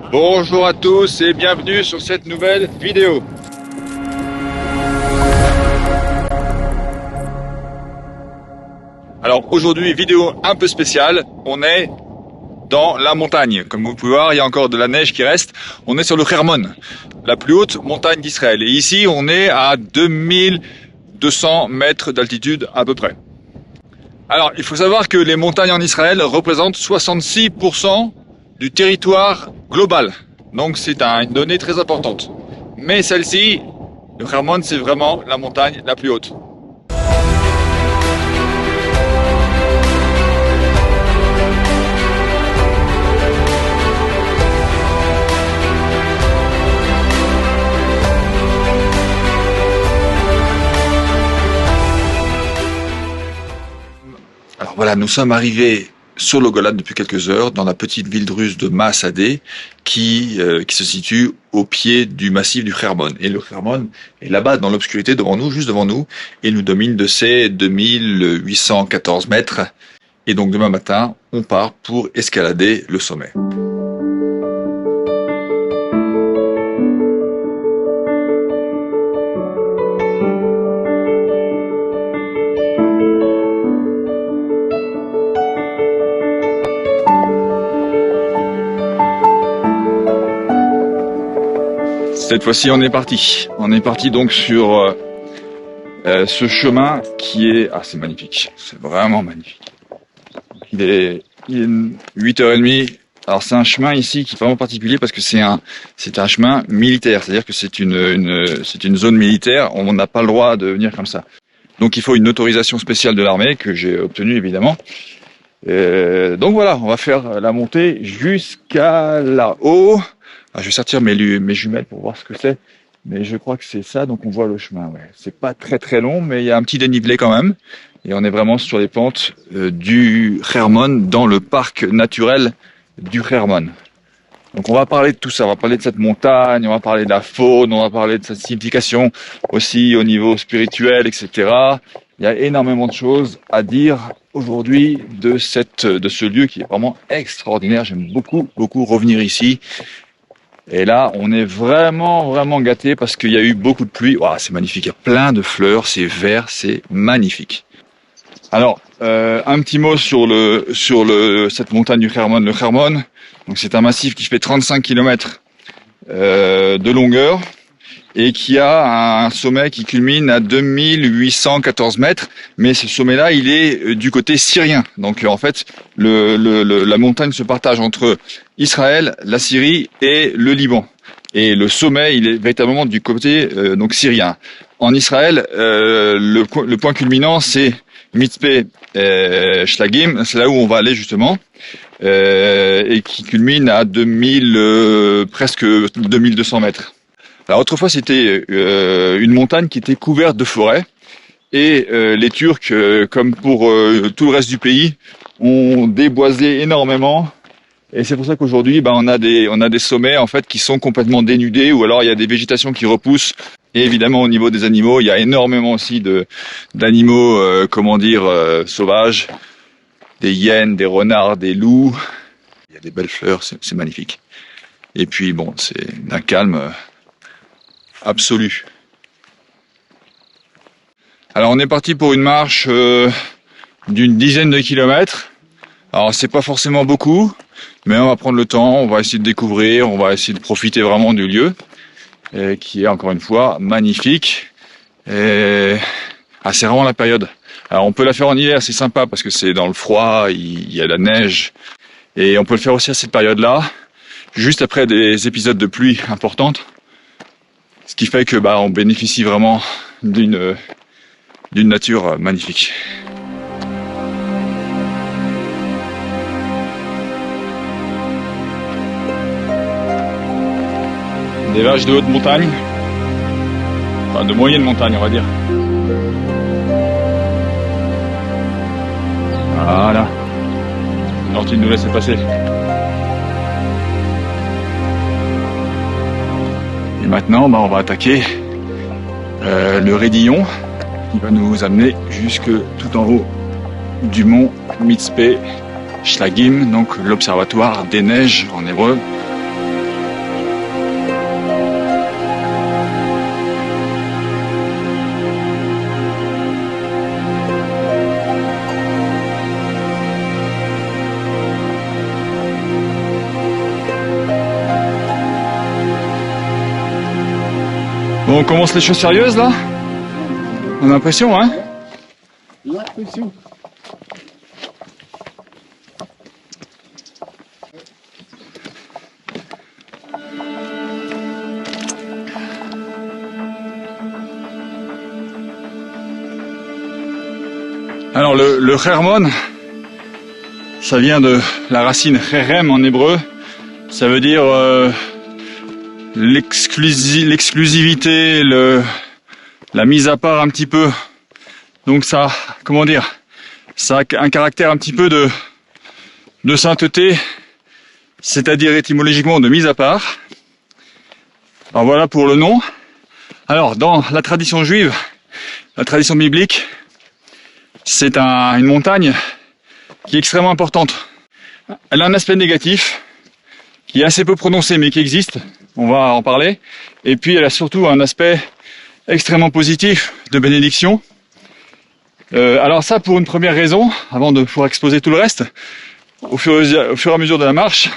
Bonjour à tous et bienvenue sur cette nouvelle vidéo. Alors aujourd'hui, vidéo un peu spéciale, on est dans la montagne. Comme vous pouvez voir, il y a encore de la neige qui reste. On est sur le Hermon, la plus haute montagne d'Israël. Et ici, on est à 2200 mètres d'altitude à peu près. Alors, il faut savoir que les montagnes en Israël représentent 66% du territoire global. Donc c'est une donnée très importante. Mais celle-ci, le Hermon, c'est vraiment la montagne la plus haute. Alors voilà, nous sommes arrivés sur le Golan depuis quelques heures, dans la petite ville druze de Maasadeh, qui se situe au pied du massif du Hermon. Et le Hermon est là-bas, dans l'obscurité, devant nous, juste devant nous, et nous domine de ses 2814 mètres. Et donc demain matin, on part pour escalader le sommet. Cette fois-ci, on est parti. On est parti donc sur ce chemin qui est... Ah, c'est magnifique. C'est vraiment magnifique. Il est 8h30. Alors, c'est un chemin ici qui est vraiment particulier parce que c'est un chemin militaire. C'est-à-dire que c'est une zone militaire. On n'a pas le droit de venir comme ça. Donc, il faut une autorisation spéciale de l'armée que j'ai obtenue, évidemment. Donc voilà, on va faire la montée jusqu'à là-haut. Ah, je vais sortir mes jumelles pour voir ce que c'est, mais je crois que c'est ça, donc on voit le chemin. Ouais. C'est pas très long, mais il y a un petit dénivelé quand même, et on est vraiment sur les pentes du Hermon, dans le parc naturel du Hermon. Donc on va parler de tout ça, on va parler de cette montagne, on va parler de la faune, on va parler de sa signification aussi au niveau spirituel, etc. Il y a énormément de choses à dire aujourd'hui de ce lieu qui est vraiment extraordinaire. J'aime beaucoup revenir ici. Et là, on est vraiment gâtés parce qu'il y a eu beaucoup de pluie. Wow, c'est magnifique, il y a plein de fleurs, c'est vert, c'est magnifique. Alors, un petit mot sur cette montagne du Hermon. Le Hermon, donc c'est un massif qui fait 35 km de longueur et qui a un sommet qui culmine à 2814 mètres. Mais ce sommet-là, il est du côté syrien. Donc en fait, la montagne se partage entre Israël, la Syrie et le Liban. Et le sommet, il est véritablement du côté donc syrien. En Israël, le point culminant, c'est Mitzpeh Shlagim, c'est là où on va aller justement, et qui culmine à presque 2200 mètres. Alors autrefois, c'était une montagne qui était couverte de forêts, et les Turcs, comme pour tout le reste du pays, ont déboisé énormément. Et c'est pour ça qu'aujourd'hui, on a des sommets en fait qui sont complètement dénudés, ou alors il y a des végétations qui repoussent. Et évidemment, au niveau des animaux, il y a énormément aussi d'animaux, sauvages, des hyènes, des renards, des loups. Il y a des belles fleurs, c'est magnifique. Et puis bon, c'est d'un calme absolu. Alors on est parti pour une marche d'une dizaine de kilomètres. Alors c'est pas forcément beaucoup, mais on va prendre le temps, on va essayer de découvrir, on va essayer de profiter vraiment du lieu, qui est encore une fois magnifique. Et c'est vraiment la période. Alors on peut la faire en hiver, c'est sympa parce que c'est dans le froid, il y a la neige, et on peut le faire aussi à cette période-là, juste après des épisodes de pluie importantes, ce qui fait que on bénéficie vraiment d'une nature magnifique. Des vaches de haute montagne, enfin de moyenne montagne on va dire. Voilà, gentil de nous laisser passer. Et maintenant on va attaquer le Raidillon qui va nous amener jusque tout en haut du mont Mitzpeh Shlagim, donc l'observatoire des neiges en hébreu. Bon, on commence les choses sérieuses là. On a l'impression, hein? L'impression. Alors le Hermon, ça vient de la racine Herem en hébreu. Ça veut dire l'exclusivité, la mise à part un petit peu. Donc ça, comment dire, ça a un caractère un petit peu de sainteté, c'est-à-dire étymologiquement de mise à part. Alors voilà pour le nom. Alors dans la tradition juive, la tradition biblique, c'est une montagne qui est extrêmement importante. Elle a un aspect négatif qui est assez peu prononcé mais qui existe, on va en parler. Et puis elle a surtout un aspect extrêmement positif de bénédiction. Alors ça pour une première raison, avant de pouvoir exposer tout le reste, au fur et à mesure de la marche,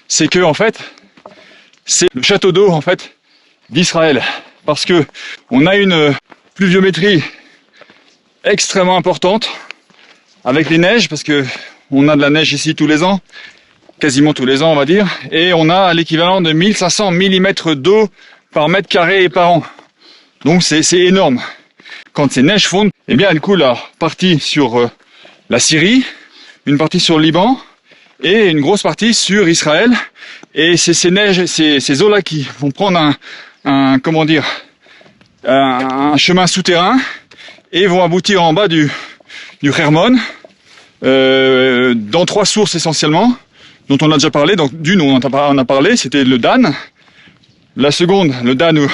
c'est que en fait, c'est le château d'eau en fait d'Israël. Parce que on a une pluviométrie extrêmement importante avec les neiges, parce que on a de la neige ici tous les ans, quasiment tous les ans on va dire, et on a l'équivalent de 1500 mm d'eau par mètre carré et par an. Donc c'est énorme. Quand ces neiges fondent, eh bien elles coulent à partie sur la Syrie, une partie sur le Liban et une grosse partie sur Israël. Et c'est ces neiges, ces eaux-là qui vont prendre un chemin souterrain et vont aboutir en bas du Hermon, dans 3 sources essentiellement, dont on a déjà parlé. Donc d'une, on a parlé, c'était le Dan. La seconde, le Dan,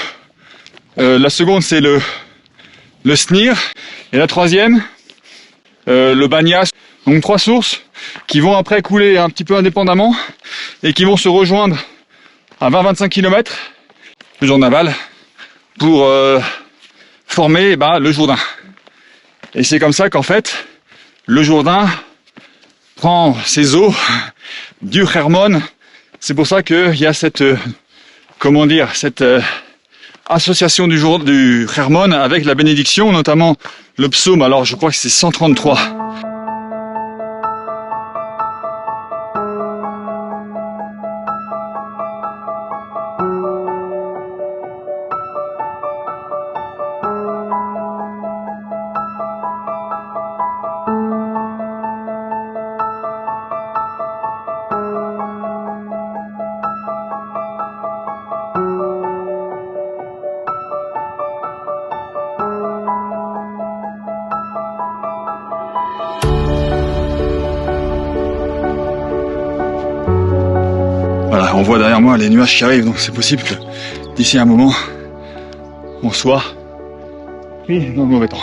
la seconde c'est le Snir. Et la troisième, le Banias. Donc 3 sources qui vont après couler un petit peu indépendamment et qui vont se rejoindre à 20-25 km, plus en aval, pour former le Jourdain. Et c'est comme ça qu'en fait, le Jourdain prend ses eaux du Hermon. C'est pour ça qu'il y a cette, cette association du Hermon avec la bénédiction, notamment le psaume. Alors je crois que c'est 133. Voilà, on voit derrière moi les nuages qui arrivent, donc c'est possible que d'ici un moment, on soit pris dans le mauvais temps.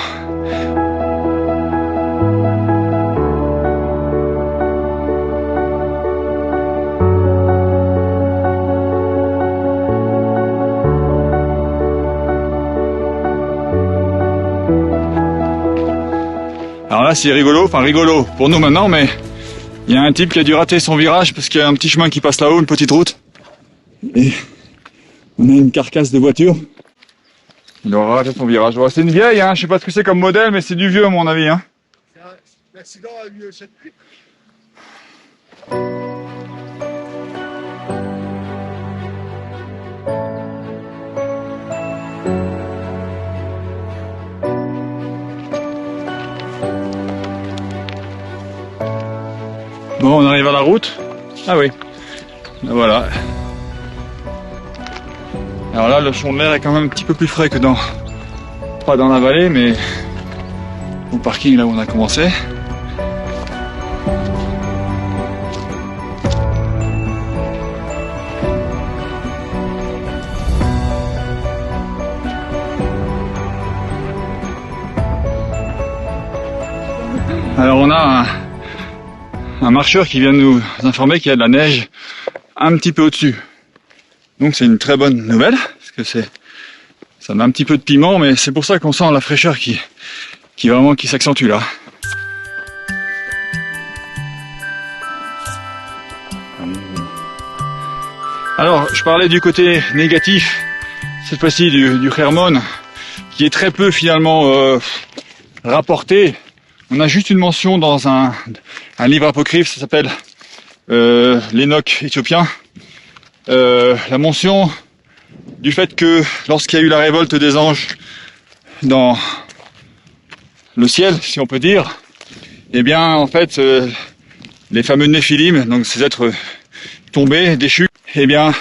Alors là, c'est rigolo, enfin rigolo pour nous maintenant, mais il y a un type qui a dû rater son virage parce qu'il y a un petit chemin qui passe là-haut, une petite route. Et on a une carcasse de voiture. Il aura raté son virage. Ouais, c'est une vieille, hein. Je sais pas ce que c'est comme modèle, mais c'est du vieux à mon avis. Hein. L'accident a eu cette nuit. Bon, on arrive à la route. Ah oui. Voilà. Alors là, le fond de l'air est quand même un petit peu plus frais que pas dans la vallée, mais au parking là où on a commencé. Alors on a un marcheur qui vient nous informer qu'il y a de la neige un petit peu au-dessus. Donc c'est une très bonne nouvelle, parce que ça met un petit peu de piment, mais c'est pour ça qu'on sent la fraîcheur qui s'accentue là. Alors, je parlais du côté négatif cette fois-ci du Hermon, qui est très peu finalement rapporté. On a juste une mention dans un livre apocryphe, ça s'appelle l'Enoch éthiopien. La mention du fait que lorsqu'il y a eu la révolte des anges dans le ciel, si on peut dire, eh bien en fait les fameux Néphilim, donc ces êtres tombés, déchus, eh bien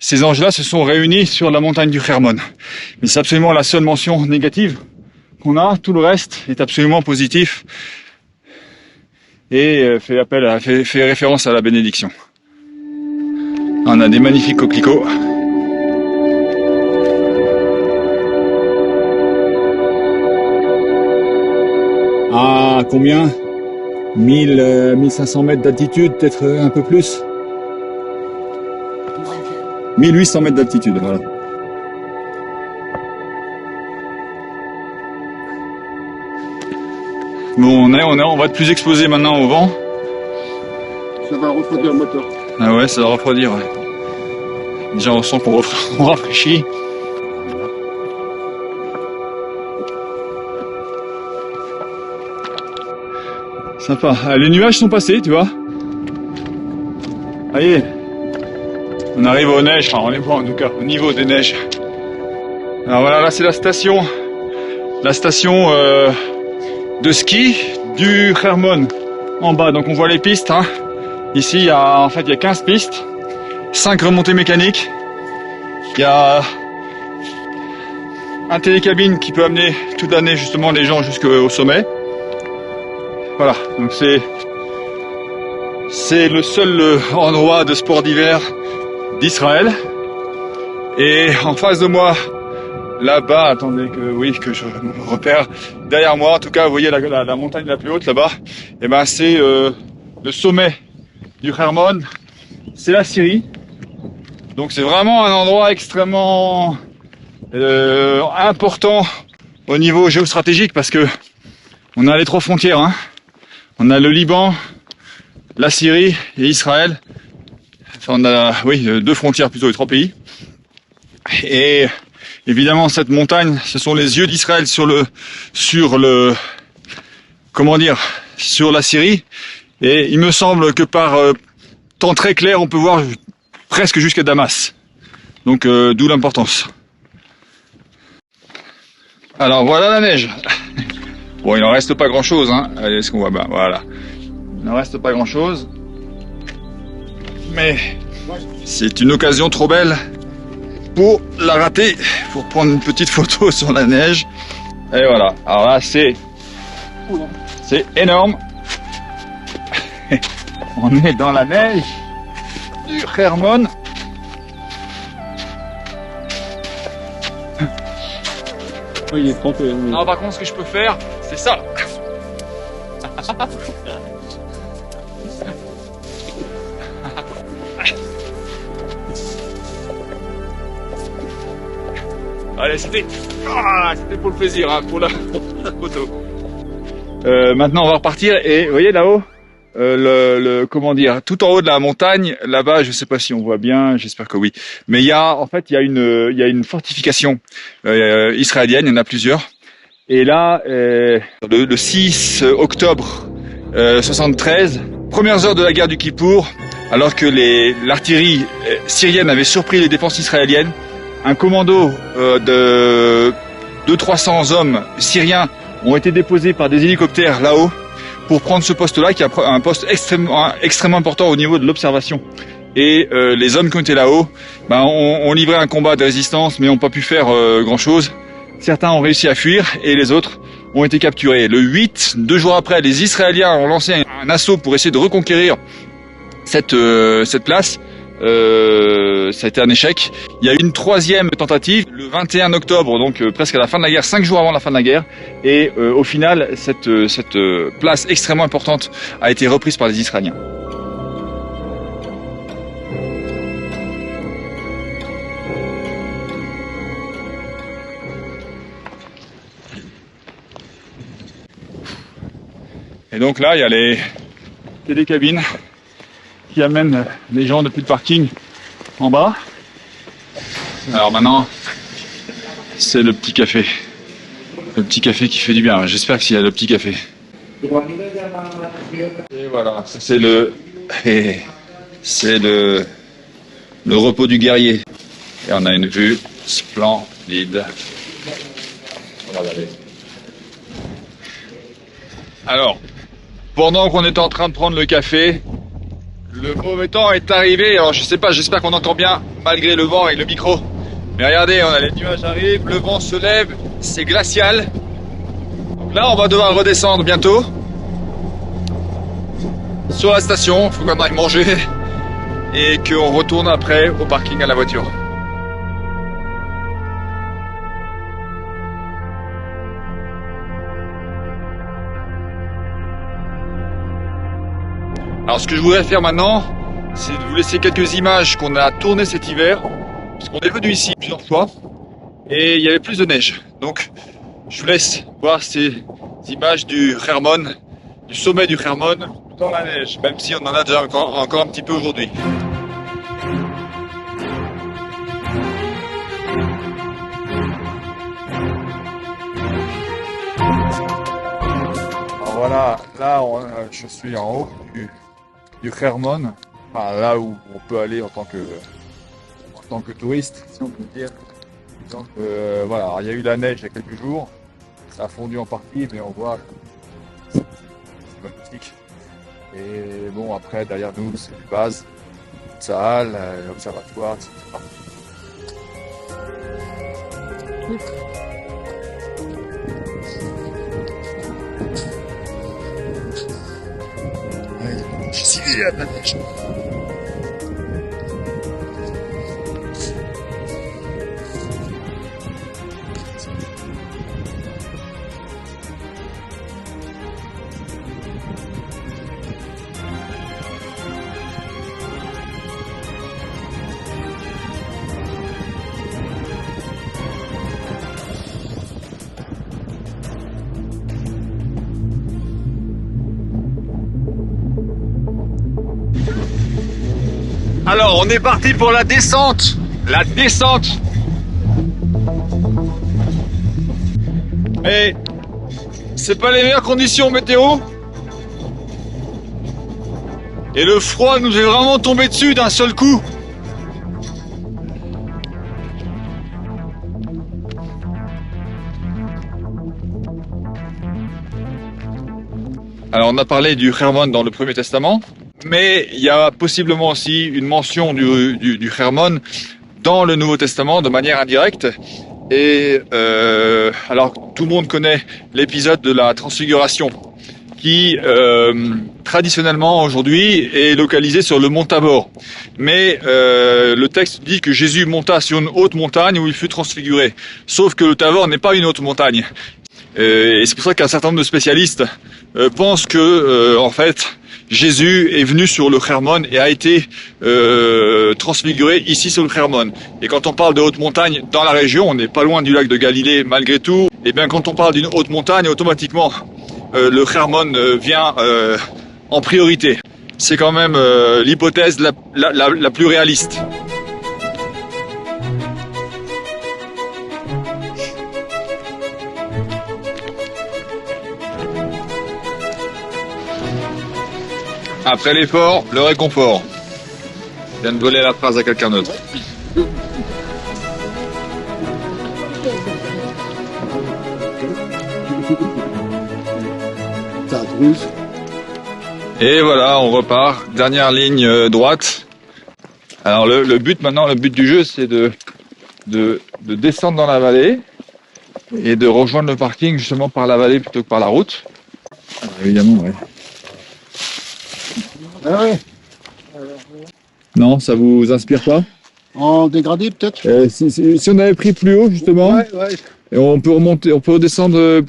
ces anges-là se sont réunis sur la montagne du Hermon. Mais c'est absolument la seule mention négative qu'on a, tout le reste est absolument positif et fait référence à la bénédiction. On a des magnifiques coquelicots. À combien 1500 mètres d'altitude, peut-être un peu plus. 1800 mètres d'altitude, voilà. Bon, on va être plus exposé maintenant au vent. Ça va refroidir le moteur. Ah ouais, ça va refroidir, ouais. Déjà on sent qu'on rafraîchit. Sympa. Ah, les nuages sont passés, tu vois. Allez, on arrive aux neiges, enfin on est bon en tout cas, au niveau des neiges. Alors voilà, là c'est la station de ski du Hermon en bas. Donc on voit les pistes, hein. Ici il y a 15 pistes, 5 remontées mécaniques. Il y a un télécabine qui peut amener toute l'année justement les gens jusqu'au sommet. Voilà, donc c'est le seul endroit de sport d'hiver d'Israël. Et en face de moi, là-bas, attendez que je me repère, derrière moi, en tout cas, vous voyez la montagne la plus haute là-bas, et ben c'est le sommet du Hermon, c'est la Syrie. Donc c'est vraiment un endroit extrêmement important au niveau géostratégique parce que on a les 3 frontières, hein. On a le Liban, la Syrie et Israël. Enfin, on a 2 frontières plutôt, les 3 pays. Et évidemment cette montagne, ce sont les yeux d'Israël sur la Syrie. Et il me semble que par temps très clair, on peut voir presque jusqu'à Damas. Donc d'où l'importance. Alors voilà la neige. Bon, il n'en reste pas grand chose, hein. Allez, ce qu'on voit, voilà. Il n'en reste pas grand chose. Mais c'est une occasion trop belle pour la rater, pour prendre une petite photo sur la neige. Et voilà. Alors là, c'est énorme. On est dans la neige du Hermon. Oui, il est trempé. Oui. Non, par contre, ce que je peux faire, c'est ça. Allez, c'était pour le plaisir, hein, pour la photo. Maintenant, on va repartir et vous voyez là-haut, tout en haut de la montagne, là-bas, je sais pas si on voit bien, j'espère que oui. Mais il y a une fortification israélienne, il y en a plusieurs. Et là, le 6 octobre 73, premières heures de la guerre du Kippour, alors que l'artillerie syrienne avait surpris les défenses israéliennes, un commando de 300 hommes syriens ont été déposés par des hélicoptères là-haut pour prendre ce poste-là, qui est un poste extrêmement important au niveau de l'observation. Et les hommes qui ont été là-haut ont livré un combat de résistance, mais n'ont pas pu faire grand-chose. Certains ont réussi à fuir et les autres ont été capturés. Le 8, 2 jours après, les Israéliens ont lancé un assaut pour essayer de reconquérir cette place. Ça a été un échec. Il y a eu une 3e tentative le 21 octobre, donc presque à la fin de la guerre, 5 jours avant la fin de la guerre. Et au final, cette place extrêmement importante a été reprise par les Israéliens. Et donc là, il y a les télécabines qui amènent les gens depuis le parking en bas. Alors maintenant, c'est le petit café. Le petit café qui fait du bien. J'espère qu'il y a le petit café. Et voilà, c'est le repos du guerrier. Et on a une vue splendide. On va regarder. Alors, pendant qu'on est en train de prendre le café, le mauvais temps est arrivé. Alors je sais pas, j'espère qu'on entend bien malgré le vent et le micro. Mais regardez, on a les nuages arrivent, le vent se lève, c'est glacial. Donc là, on va devoir redescendre bientôt sur la station. Il faut qu'on aille manger et qu'on retourne après au parking à la voiture. Alors ce que je voudrais faire maintenant, c'est de vous laisser quelques images qu'on a tournées cet hiver, puisqu'on est venu ici plusieurs fois, et il y avait plus de neige. Donc je vous laisse voir ces images du Hermon, du sommet du Hermon, dans la neige, même si on en a déjà encore un petit peu aujourd'hui. Alors voilà, là je suis en haut du Hermon, enfin, là où on peut aller en tant que touriste, si on peut dire. Donc voilà, alors, il y a eu la neige il y a quelques jours, ça a fondu en partie, mais on voit c'est magnifique. Et bon, après derrière nous c'est les bases, salle, l'observatoire, etc. Ici, il y a de la neige. Alors, on est parti pour la descente. La descente. Et c'est pas les meilleures conditions météo. Et le froid nous est vraiment tombé dessus d'un seul coup. Alors, on a parlé du Hermon dans le Premier Testament. Mais il y a possiblement aussi une mention du Hermon dans le Nouveau Testament de manière indirecte. Et alors tout le monde connaît l'épisode de la Transfiguration qui traditionnellement aujourd'hui est localisé sur le mont Tabor. Mais le texte dit que Jésus monta sur une haute montagne où il fut transfiguré. Sauf que le Tabor n'est pas une haute montagne. Et c'est pour ça qu'un certain nombre de spécialistes pensent que en fait Jésus est venu sur le Hermon et a été transfiguré ici sur le Hermon. Et quand on parle de haute montagne dans la région, on n'est pas loin du lac de Galilée malgré tout. Et bien quand on parle d'une haute montagne, automatiquement le Hermon vient en priorité. C'est quand même l'hypothèse la plus réaliste. Après l'effort, le réconfort. Je viens de voler la phrase à quelqu'un d'autre. Et voilà, on repart. Dernière ligne droite. Alors le but maintenant, le but du jeu, c'est de descendre dans la vallée et de rejoindre le parking justement par la vallée plutôt que par la route. Alors, évidemment, ouais. Ah ouais. Non, ça vous inspire pas? En dégradé peut-être. Si on avait pris plus haut justement, Ouais. et on peut remonter, on peut redescendre.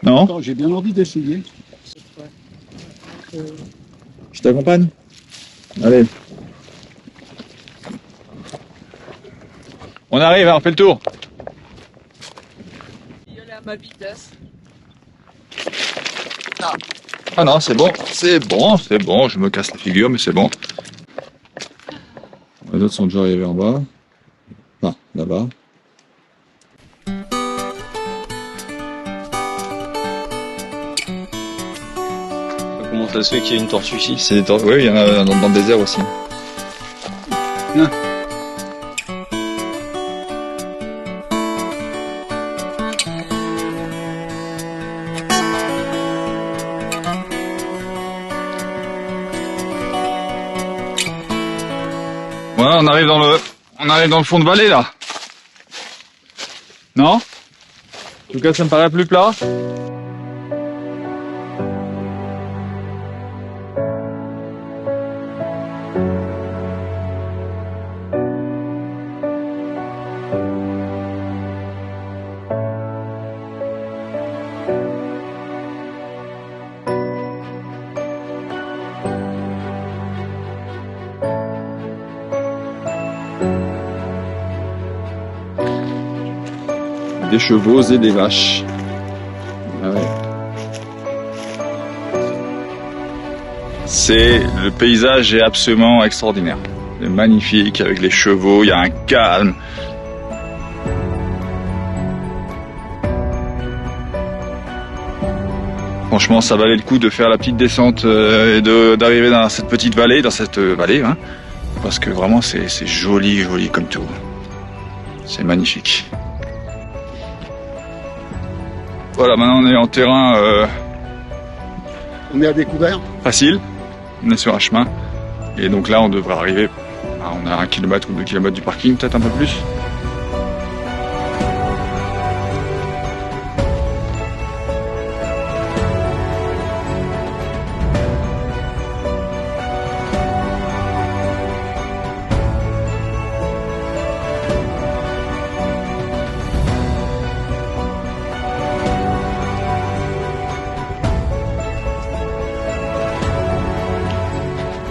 Non? Attends, j'ai bien envie d'essayer. Je t'accompagne? Allez. On arrive, on fait le tour. Il y a ma vitesse. Ah non, c'est bon, je me casse la figure, mais c'est bon. Les autres sont déjà arrivés en bas. Ah, là-bas. ça se fait qu'il y ait une tortue ici? Oui, il y en a dans le désert aussi. Hein. Voilà, on arrive dans le fond de vallée là. Non? En tout cas, ça me paraît plus plat. Des chevaux et des vaches. Ah ouais. Le paysage est absolument extraordinaire. C'est magnifique avec les chevaux, il y a un calme. Franchement, ça valait le coup de faire la petite descente et d'arriver dans cette petite vallée, hein, parce que vraiment c'est joli, joli comme tout. C'est magnifique. Voilà, maintenant on est en terrain On est à découvert. facile, on est sur un chemin, et donc là on devrait arriver, on a 1 km ou 2 km du parking, peut-être un peu plus.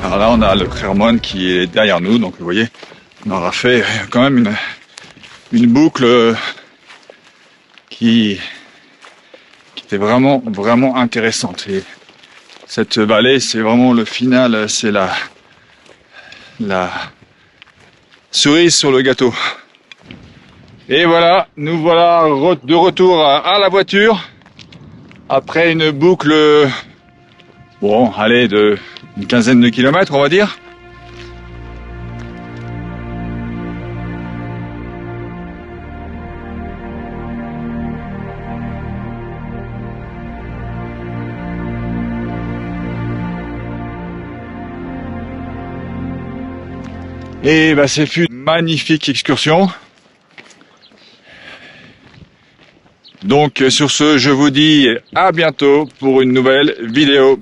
Alors là, on a le Clermont qui est derrière nous, donc vous voyez, on aura fait quand même une boucle qui était vraiment, vraiment intéressante. Et cette vallée, c'est vraiment le final, c'est la cerise sur le gâteau. Et voilà, nous voilà de retour à la voiture, après une boucle, bon, allez, une quinzaine de kilomètres, on va dire. Et bah, c'est une magnifique excursion. Donc sur ce, je vous dis à bientôt pour une nouvelle vidéo.